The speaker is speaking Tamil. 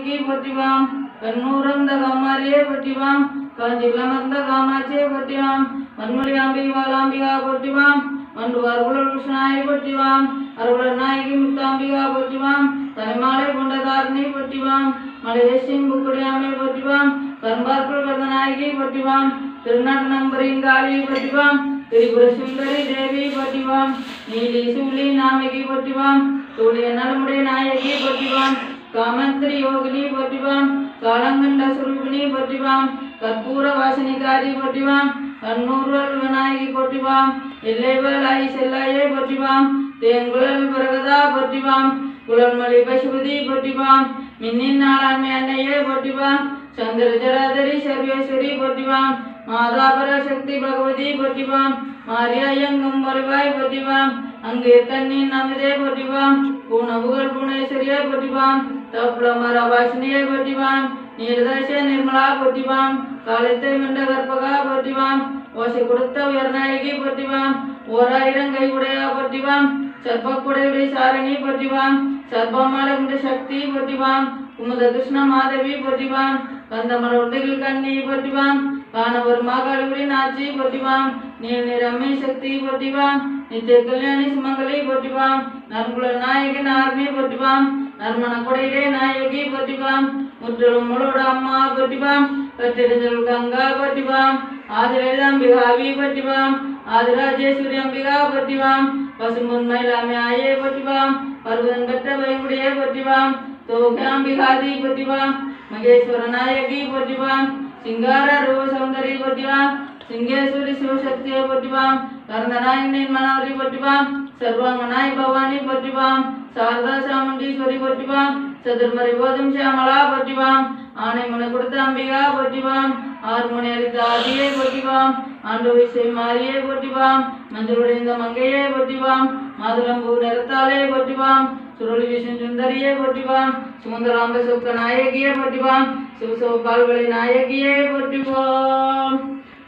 நாயகி போற்றிவாம். கண்ணூரந்த காமாரியே போற்றிவாம். காஞ்சிகுலமர்ந்த காமாட்சியே போற்றிவாம். மண்மொழி அம்பிகை வாளாம்பிகா போற்றிவாம். மண்டுவார் குலபூஷணாயை போற்றிவாம். அருளர் நாயகி முத்தாம்பிகா போற்றிவாம். தலைமாலை கொண்ட தாரிணி போற்றிவாம். மலையேசின் புக்குடியாமை போற்றிவாம். கரும்பார்க்குள் கருத நாயகி போற்றிவாம். திருநாட்டு நம்பரின் காளி போற்றிவாம். திரிபுர சுந்தரி தேவி போற்றிவாம். நீலி சூலி நாமகி போற்றிவாம். தூளிய நலமுடைய நாயகி போற்றிவாம். காமந்திரி யோகினி போற்றிவாம். காலங்கண்ட சுரூபிணி போற்றிவாம். கற்பூர வாசனிகாரி போற்றிவாம். கண்ணூர்வல் விநாயகி போற்றிவாம். எல்லைவலாய் செல்லாயே போற்றிவாம். தேங்குழல் பிரகதா போற்றிவாம். குழல்மொழி பசுபதி போற்றிவாம். மின்னின் நாளாண்மை அன்னையே போற்றிவாம். சந்திர ஜராதரி சர்வேஸ்வரி போற்றிவாம். மாதாபர சக்தி பகவதி போற்றிவாம். மாரியாயங்கும் வருவாய் போற்றிவாம். அங்கே தண்ணின் அமிதே போற்றிவாம். பூனபுகழ் புவனேஸ்வரியே போற்றிவாம். தப்புளமர வாசினியே போற்றிவாம். நீலதேச நிர்மலா போற்றிவாம். காலத்தை வென்ற கற்பகா போற்றிவாம். ஓசை கொடுத்த உயர்நாயகி போற்றிவாம். 1000 கைகுடையா போற்றிவாம். சர்ப்பக்குடையுடைய சாரணி போற்றிவாம். சர்ப்பமாலகுண்ட சக்தி போற்றிவாம். குமுத கிருஷ்ண மாதவி போற்றிவாம். கந்தமர உடைகள் கண்ணி போற்றிவாம். காணவர் மாகாளிகுடி நாச்சி போற்றிவாம். நீல் நிறமை சக்தி போற்றிவாம். நித்திய கல்யாணி சுமங்கலி போற்றிவாம். நற்குல நாயகி நாரணி போற்றிவாம். நர்மண கொடையிலே நாயகி போற்றிவாம். முற்றலும் முழோட அம்மா போற்றிவாம். கட்டிடங்கள் கங்கா போற்றிவாம். ஆதிரேதாம்பிகாவி போற்றிவாம். ஆதிராஜேஸ்வரி அம்பிகா போற்றிவாம். பசும்பொன் மயிலாமை ஆயே போற்றிவாம். பருவதன் பெற்ற பயங்குடியே போற்றிவாம். தோகாம்பிகாதி போற்றிவாம். மகேஸ்வர நாயகி போற்றிவாம். சிங்கார ரூப சௌந்தரி போற்றிவாம். சிங்கேஸ்வரி சிவசக்தியை போற்றிவாம். கரந்தநாயகனின் மனோரி போற்றிவாம். சர்வாங்கநாய் பவானி போற்றிவாம். சாரதா சாமுண்டீஸ்வரி போற்றிவாம். சதுர்மறை போதும் சியாமலா போற்றிவாம். ஆனை முனை கொடுத்த அம்பிகா போற்றிவாம். ஆறுமுனை அளித்த ஆதியை போற்றிவாம். ஆண்டு விசை மாரியை போற்றிவாம். மஞ்சளுடைந்த மங்கையை போற்றிவாம். மாதுளம்பூ நிறத்தாலே போற்றிவாம். சுருளி விஷ்ணு சுந்தரியே போற்றிவாம். சுமந்தலாம்ப சொக்க நாயகியே போற்றிவாம். சிவசோபால்களை நாயகியே போற்றிவாம்.